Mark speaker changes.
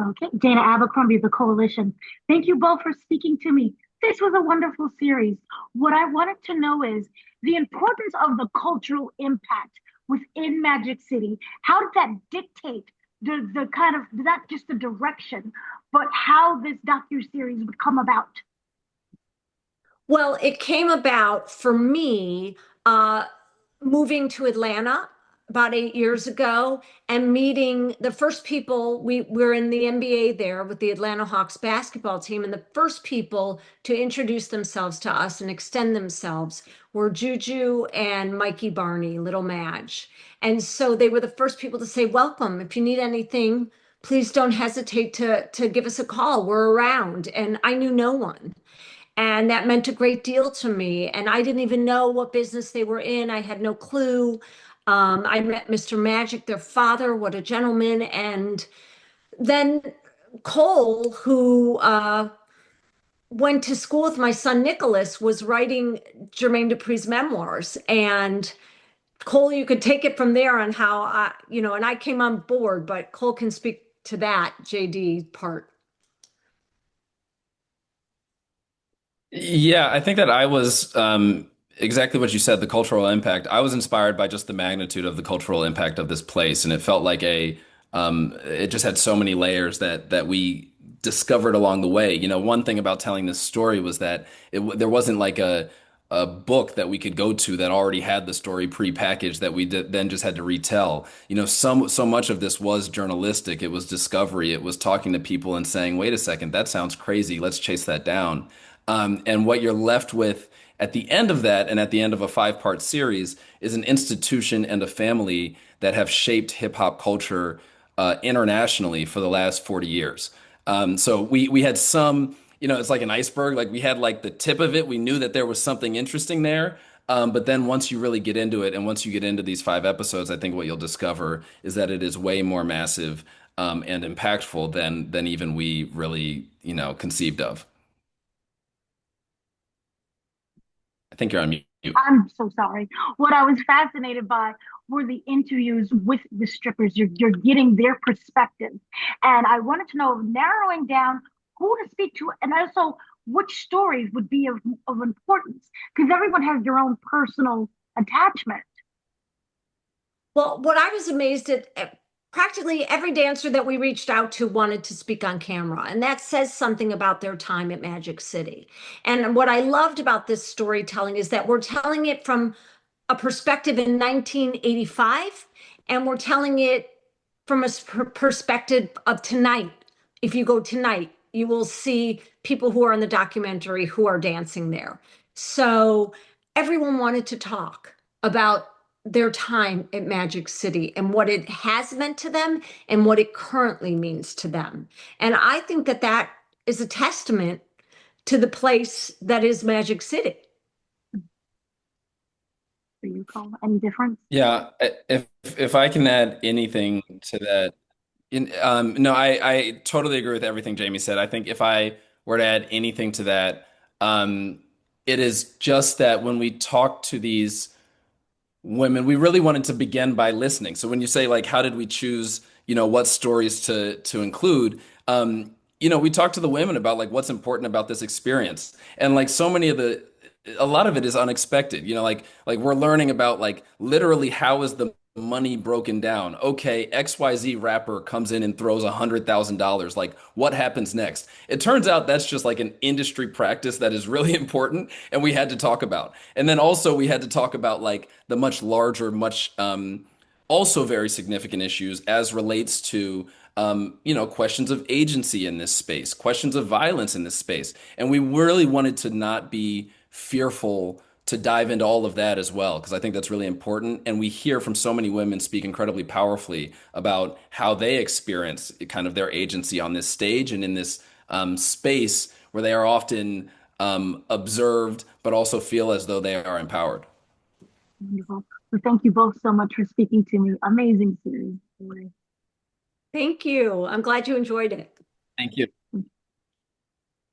Speaker 1: Okay, Dana Abercrombie of the Coalition. Thank you both for speaking to me. This was a wonderful series. What I wanted to know is the importance of the cultural impact within Magic City. How did that dictate the kind of not just the direction, but how this docu-series would come about?
Speaker 2: Well, it came about for me uh, moving to Atlanta about 8 years ago and meeting the first people. We were in the NBA there with the Atlanta Hawks basketball team, and the first people to introduce themselves to us and extend themselves were Juju and Mikey Barney, Little Madge. And so they were the first people to say, "Welcome. If you need anything, please don't hesitate to give us a call. We're around." And I knew no one. And that meant a great deal to me. And I didn't even know what business they were in. I had no clue. I met Mr. Magic, their father, what a gentleman. And then Cole, who went to school with my son Nicholas, was writing Jermaine Dupri's memoirs. And Cole, you could take it from there on how and I came on board, but Cole can speak to that JD part.
Speaker 3: Yeah, I think that I was exactly what you said, the cultural impact. I was inspired by just the magnitude of the cultural impact of this place, and it felt like it just had so many layers that we discovered along the way. You know, one thing about telling this story was that there wasn't like a book that we could go to that already had the story prepackaged that then just had to retell. You know, so much of this was journalistic. It was discovery. It was talking to people and saying, "Wait a second, that sounds crazy. Let's chase that down." And what you're left with at the end of that, and at the end of a five-part series, is an institution and a family that have shaped hip hop culture internationally for the last 40 years. So we had some, it's like an iceberg. Like we had like the tip of it. We knew that there was something interesting there. But then once you really get into it, and once you get into these five episodes, I think what you'll discover is that it is way more massive and impactful than even we really, conceived of. I think you're on mute.
Speaker 1: I'm so sorry. What I was fascinated by were the interviews with the strippers. You're getting their perspective. And I wanted to know, narrowing down who to speak to and also which stories would be of importance because everyone has their own personal attachment.
Speaker 2: Well, what I was amazed at, practically every dancer that we reached out to wanted to speak on camera, and that says something about their time at Magic City. And what I loved about this storytelling is that we're telling it from a perspective in 1985, and we're telling it from a perspective of tonight. If you go tonight, you will see people who are in the documentary who are dancing there. So everyone wanted to talk about their time at Magic City and what it has meant to them and what it currently means to them. And I think that that is a testament to the place that is Magic City.
Speaker 1: Do you call any difference?
Speaker 3: Yeah, if I can add anything to that, no, I totally agree with everything Jamie said. I think if I were to add anything to that, um, it is just that when we talk to these women, we really wanted to begin by listening. So when you say like, how did we choose, what stories to include? We talked to the women about like what's important about this experience, and like a lot of it is unexpected. Like we're learning about like literally how is the money broken down. Okay, XYZ rapper comes in and throws $100,000. Like, what happens next? It turns out that's just like an industry practice that is really important, and we had to talk about. And then also we had to talk about like the much larger, much also very significant issues as relates to questions of agency in this space, questions of violence in this space. And we really wanted to not be fearful to dive into all of that as well, because I think that's really important. And we hear from so many women speak incredibly powerfully about how they experience kind of their agency on this stage and in this space where they are often observed, but also feel as though they are empowered.
Speaker 1: Wonderful. So thank you both so much for speaking to me. Amazing series.
Speaker 2: Thank you. I'm glad you enjoyed it.
Speaker 3: Thank you.